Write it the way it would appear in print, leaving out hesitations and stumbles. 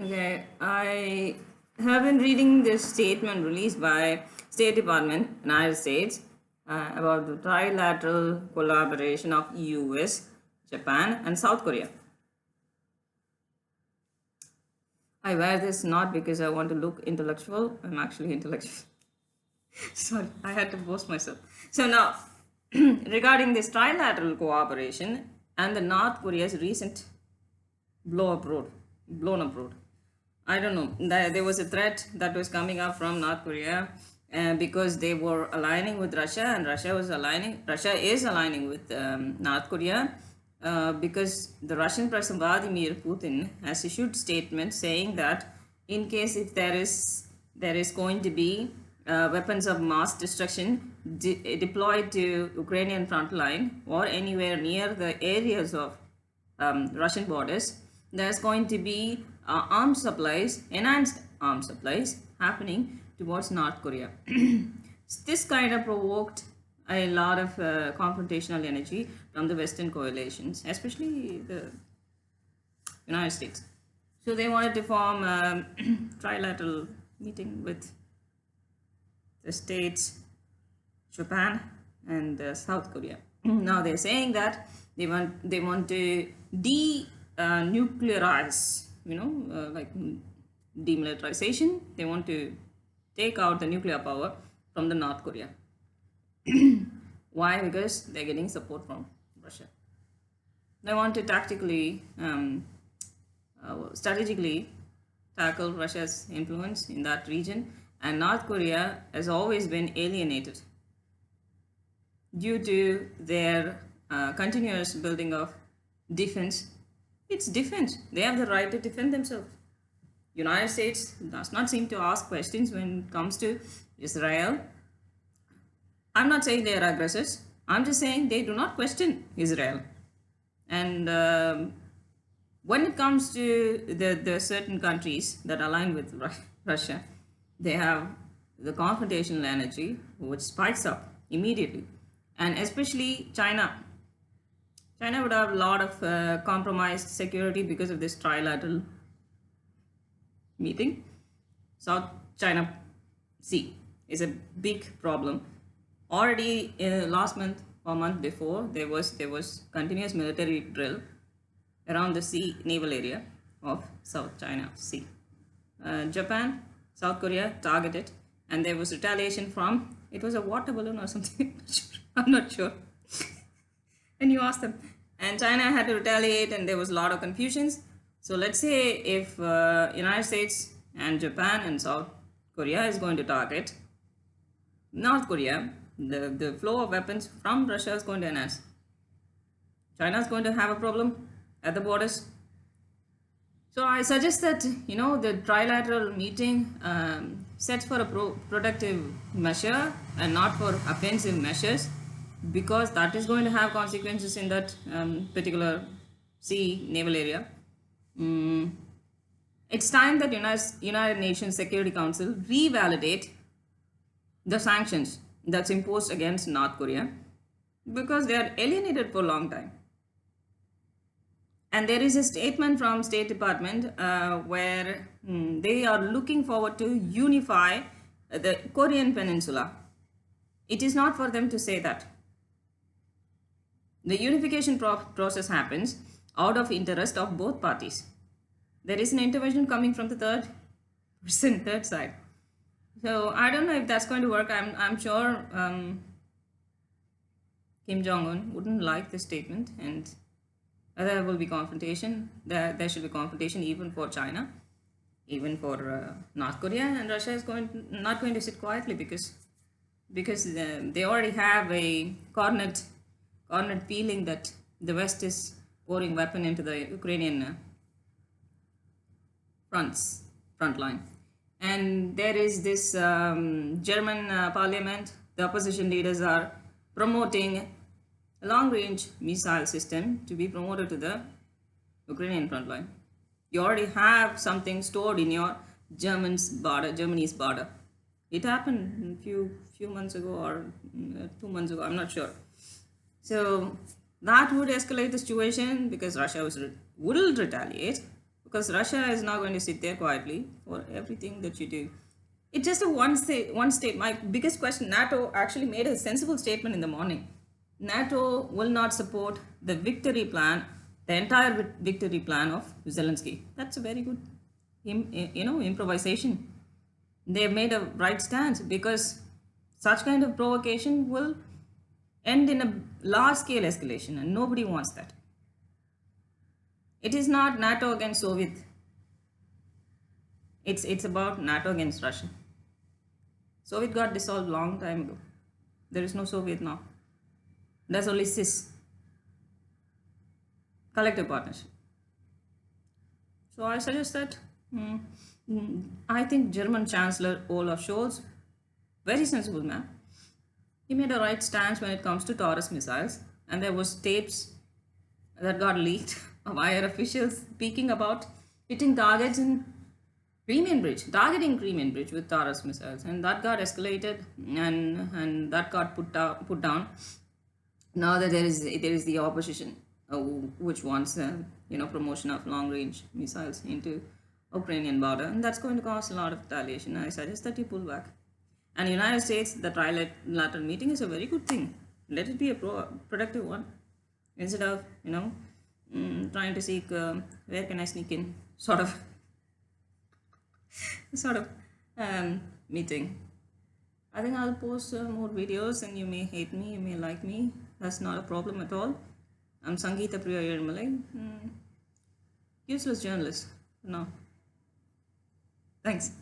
Okay, I have been reading this statement released by State Department, United States, about the trilateral collaboration of US, Japan, and South Korea. I wear this not because I want to look intellectual. I'm actually intellectual. Sorry, I had to boast myself. So now, regarding this trilateral cooperation and the North Korea's recent blown up road. I don't know. There was a threat that was coming up from North Korea, because they were aligning with Russia, and Russia is aligning with North Korea, because the Russian President Vladimir Putin has issued statements saying that in case if there is going to be weapons of mass destruction deployed to Ukrainian front line or anywhere near the areas of Russian borders, there's going to be enhanced arms supplies happening towards North Korea. This kind of provoked a lot of confrontational energy from the Western coalitions, especially the United States. So they wanted to form a trilateral meeting with the States, Japan, and South Korea. Now they're saying that they want to nuclearize, like demilitarization. They want to take out the nuclear power from the North Korea. Why? Because they're getting support from Russia. They want to strategically tackle Russia's influence in that region, and North Korea has always been alienated due to their continuous building of defense. It's defense. They have the right to defend themselves. United States does not seem to ask questions when it comes to Israel. I'm not saying they are aggressors. I'm just saying they do not question Israel. And when it comes to the certain countries that align with Russia, they have the confrontational energy which spikes up immediately. And especially China. China would have a lot of compromised security because of this trilateral meeting. South China Sea is a big problem. Already last month or month before, there was continuous military drill around the sea naval area of South China Sea. Japan, South Korea targeted, and there was retaliation from, it was a water balloon or something. I'm not sure. And you ask them, and China had to retaliate, and there was a lot of confusions. So let's say if United States and Japan and South Korea is going to target North Korea, the flow of weapons from Russia is going to enhance. China is going to have a problem at the borders. So I suggest that the trilateral meeting sets for a productive measure and not for offensive measures, because that is going to have consequences in that particular sea naval area. It's time that United Nations Security Council revalidate the sanctions that's imposed against North Korea, because they are alienated for a long time. And there is a statement from State Department where they are looking forward to unify the Korean Peninsula. It is not for them to say that. The unification process happens out of interest of both parties. There is an intervention coming from the third side. So I don't know if that's going to work. I'm sure Kim Jong-un wouldn't like this statement, and there will be confrontation. There should be confrontation even for China, even for North Korea, and Russia is not going to sit quietly because they already have a cornered feeling that the West is pouring weapon into the Ukrainian front line. And there is this German parliament. The opposition leaders are promoting a long-range missile system to be promoted to the Ukrainian front line. You already have something stored in your Germany's border. It happened a few months ago or 2 months ago. I'm not sure. So that would escalate the situation because Russia will retaliate. because Russia is not going to sit there quietly for everything that you do. It's just a one state. My biggest question: NATO actually made a sensible statement in the morning. NATO will not support the victory plan, the entire victory plan of Zelensky. That's a very good, improvisation. They've made a right stance because such kind of provocation will end in a large scale escalation, and nobody wants that. It is not NATO against Soviet. It's about NATO against Russia. Soviet got dissolved long time ago. There is no Soviet now. There's only CIS, collective partnership. So I suggest that I think German Chancellor Olaf Scholz, very sensible man. He made a right stance when it comes to Taurus missiles, and there was tapes that got leaked of higher officials speaking about hitting targets in targeting Crimean Bridge with Taurus missiles, and that got escalated, and that got put down. Now that there is the opposition, which wants promotion of long range missiles into Ukrainian border, and that's going to cause a lot of retaliation. I suggest that you pull back. And the United States, the trilateral meeting is a very good thing. Let it be a productive one, instead of trying to seek where can I sneak in sort of meeting. I think I'll post more videos, and you may hate me, you may like me. That's not a problem at all. I'm Sangeeta Priya Yermalai, useless journalist. No. Thanks.